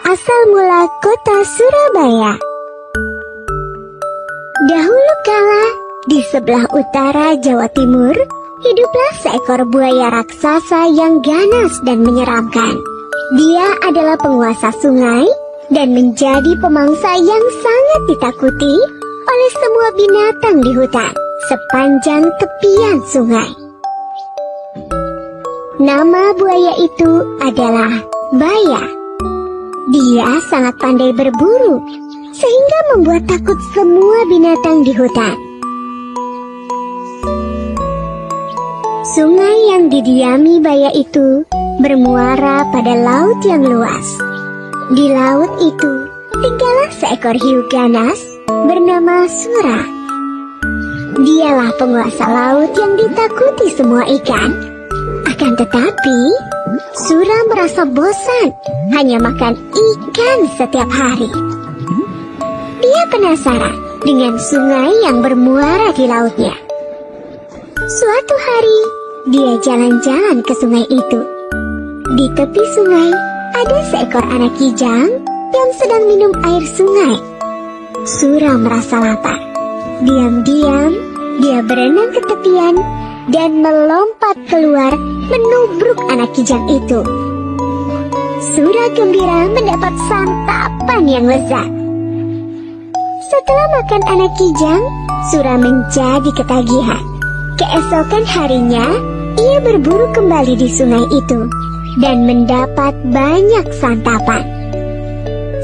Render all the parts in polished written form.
Asal mula kota Surabaya. Dahulu kala, di sebelah utara Jawa Timur, hiduplah seekor buaya raksasa yang ganas dan menyeramkan. Dia adalah penguasa sungai dan menjadi pemangsa yang sangat ditakuti oleh semua binatang di hutan sepanjang tepian sungai. Nama buaya itu adalah Baya. Dia sangat pandai berburu, sehingga membuat takut semua binatang di hutan. Sungai yang didiami Baya itu bermuara pada laut yang luas. Di laut itu tinggallah seekor hiu ganas bernama Sura. Dialah penguasa laut yang ditakuti semua ikan. Akan tetapi, Sura merasa bosan hanya makan ikan setiap hari. Dia penasaran dengan sungai yang bermuara di lautnya. Suatu hari, dia jalan-jalan ke sungai itu. Di tepi sungai, ada seekor anak kijang yang sedang minum air sungai. Sura merasa lapar. Diam-diam, dia berenang ke tepian dan melompat keluar menubruk anak kijang itu. Sura gembira mendapat santapan yang lezat. Setelah makan anak kijang, Sura menjadi ketagihan. Keesokan harinya, ia berburu kembali di sungai itu dan mendapat banyak santapan.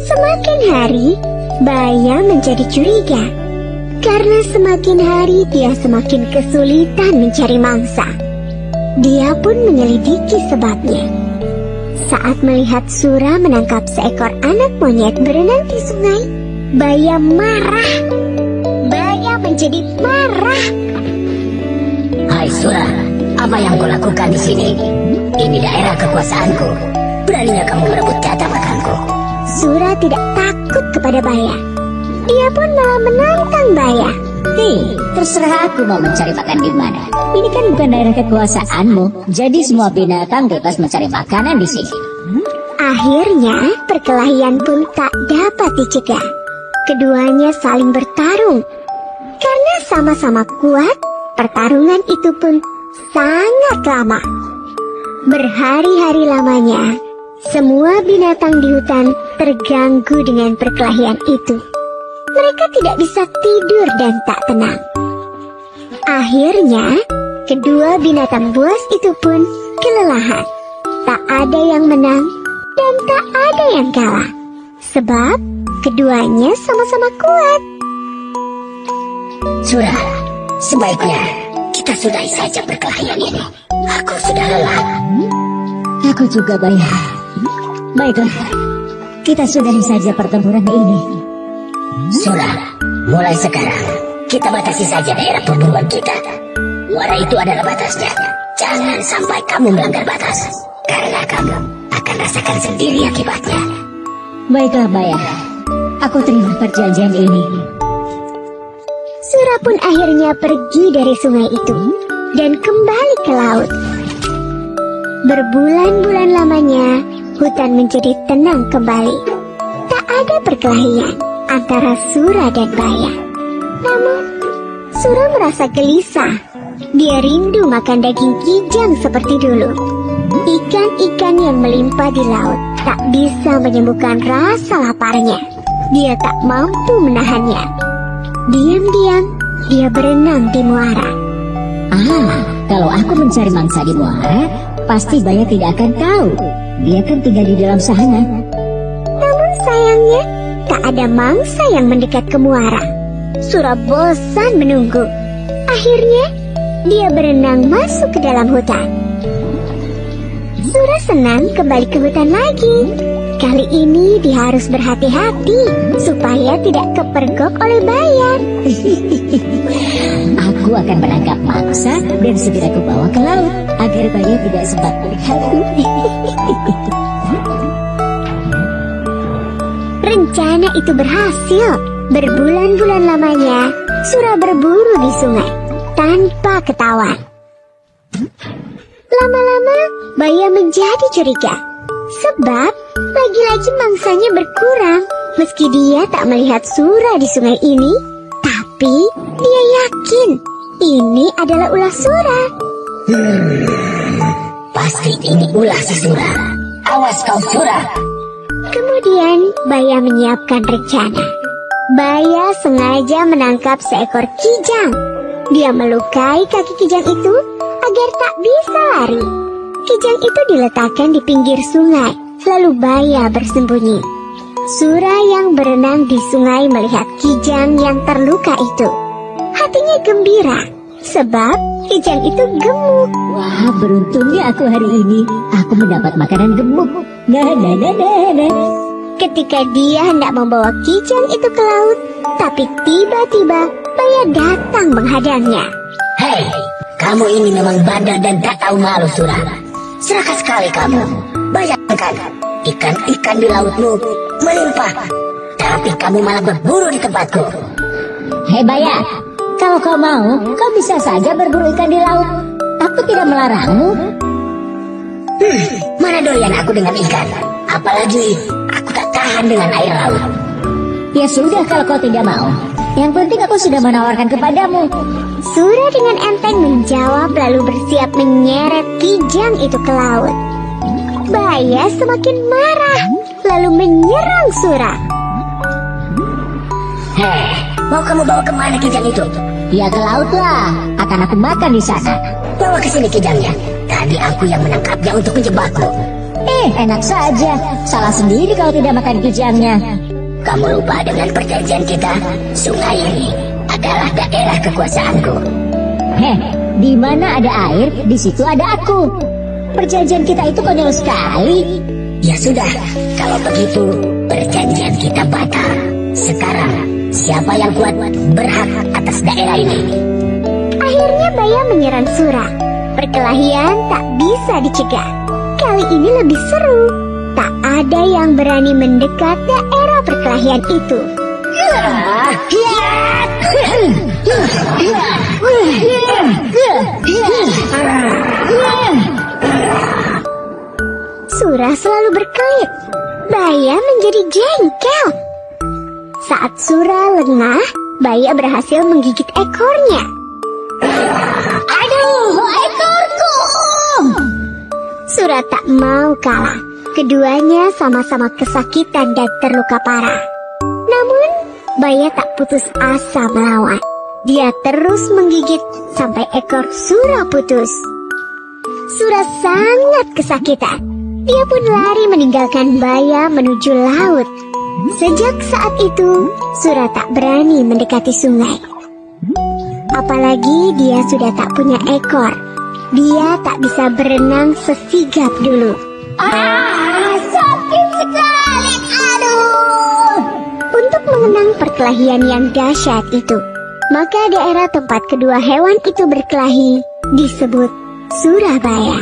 Semakin hari, Baya menjadi curiga. Karena semakin hari dia semakin kesulitan mencari mangsa. Dia pun menyelidiki sebabnya. Saat melihat Sura menangkap seekor anak monyet berenang di sungai, Baya marah. Baya menjadi marah. Hai Sura, apa yang kau lakukan di sini? Ini daerah kekuasaanku. Beraninya kamu merebut jatah makanku. Sura tidak takut kepada Baya. Dia pun malah menantang Baya. Terserah aku mau mencari makan di mana. Ini kan bukan daerah kekuasaanmu. Jadi semua binatang bebas mencari makanan di sini. Akhirnya perkelahian pun tak dapat dicegah. Keduanya saling bertarung. Karena sama-sama kuat, pertarungan itu pun sangat lama. Berhari-hari lamanya, semua binatang di hutan terganggu dengan perkelahian itu. Mereka tidak bisa tidur dan tak tenang. Akhirnya, kedua binatang buas itu pun kelelahan. Tak ada yang menang dan tak ada yang kalah. Sebab keduanya sama-sama kuat. Sura, sebaiknya kita sudahi saja perkelahian ini. Aku sudah lelah. Aku juga, Baya. Baiklah, kita sudahi saja pertempuran ini. Sura, mulai sekarang kita batasi saja daerah perburuan kita. Muara itu adalah batasnya. Jangan sampai kamu melanggar batas, karena kamu akan rasakan sendiri akibatnya. Baiklah, Baya. Aku terima perjanjian ini. Sura pun akhirnya pergi dari sungai itu dan kembali ke laut. Berbulan-bulan lamanya, hutan menjadi tenang kembali. Tak ada perkelahian antara Sura dan Baya. Namun, Sura merasa gelisah. Dia rindu makan daging kijang seperti dulu. Ikan-ikan yang melimpah di laut tak bisa menyembuhkan rasa laparnya. Dia tak mampu menahannya. Diam-diam, dia berenang di muara. Kalau aku mencari mangsa di muara, pasti Baya tidak akan tahu. Dia kan tinggal di dalam sana. Namun sayangnya, tak ada mangsa yang mendekat ke muara. Sura bosan menunggu. Akhirnya, dia berenang masuk ke dalam hutan. Sura senang kembali ke hutan lagi. Kali ini dia harus berhati-hati supaya tidak kepergok oleh Baya. Aku akan menangkap mangsa dan segera kubawa ke laut agar Baya tidak sempat melihatku. Rencana itu berhasil. Berbulan-bulan lamanya, Sura berburu di sungai tanpa ketahuan. Lama-lama, Baya menjadi curiga. Sebab Lagi-lagi mangsanya berkurang. Meski dia tak melihat Sura di sungai ini, tapi dia yakin ini adalah ulah Sura. Pasti ini ulah si Sura. Awas kau Sura. Kemudian Baya menyiapkan rencana. Baya sengaja menangkap seekor kijang. Dia melukai kaki kijang itu agar tak bisa lari. Kijang itu diletakkan di pinggir sungai, lalu Baya bersembunyi. Sura yang berenang di sungai melihat kijang yang terluka itu. Hatinya gembira, sebab kijang itu gemuk. Wah, beruntungnya aku hari ini. Aku mendapat makanan gemuk. Nah. Ketika dia hendak membawa kijang itu ke laut, tapi tiba-tiba Baya datang menghadangnya. Hei, kamu ini memang bandel dan tak tahu malu, Sura. Serakah sekali kamu. Bayangkan, ikan-ikan di lautmu melimpah, tapi kamu malah berburu di tempatku. Hei Baya, kalau kau mau, kau bisa saja berburu ikan di laut. Aku tidak melarangmu. Mana doyan aku dengan ikan. Apalagi aku tak tahan dengan air laut. Ya sudah kalau kau tidak mau. Yang penting aku sudah menawarkan kepadamu. Sura dengan enteng menjawab lalu bersiap menyeret kijang itu ke laut. Baya semakin marah lalu menyerang Sura. Hei, mau kamu bawa kemana kijang itu? Ya ke laut lah, akan aku makan di sana. Bawa ke sini kijangnya. Tadi aku yang menangkapnya untuk menjebakku. Enak saja. Salah sendiri kalau tidak makan kijangnya. Kamu lupa dengan perjanjian kita? Sungai ini adalah daerah kekuasaanku. Di mana ada air, di situ ada aku. Perjanjian kita itu konyol sekali. Ya sudah, kalau begitu perjanjian kita batal. Sekarang, siapa yang kuat berhak atas daerah ini? Akhirnya Baya menyerang Sura. Perkelahian tak bisa dicegah. Kali ini lebih seru. Tak ada yang berani mendekat daerah perkelahian itu. Sura selalu berkelit. Baya menjadi jengkel. Saat Sura lengah, Baya berhasil menggigit ekornya. Aduh, ekorku! Sura tak mau kalah. Keduanya sama-sama kesakitan dan terluka parah. Namun, Baya tak putus asa melawan. Dia terus menggigit sampai ekor Sura putus. Sura sangat kesakitan. Dia pun lari meninggalkan Baya menuju laut. Sejak saat itu, Sura tak berani mendekati sungai. Apalagi dia sudah tak punya ekor. Dia tak bisa berenang sesigap dulu. Sakit sekali, aduh. Untuk mengenang perkelahian yang dahsyat itu, maka daerah tempat kedua hewan itu berkelahi disebut Surabaya.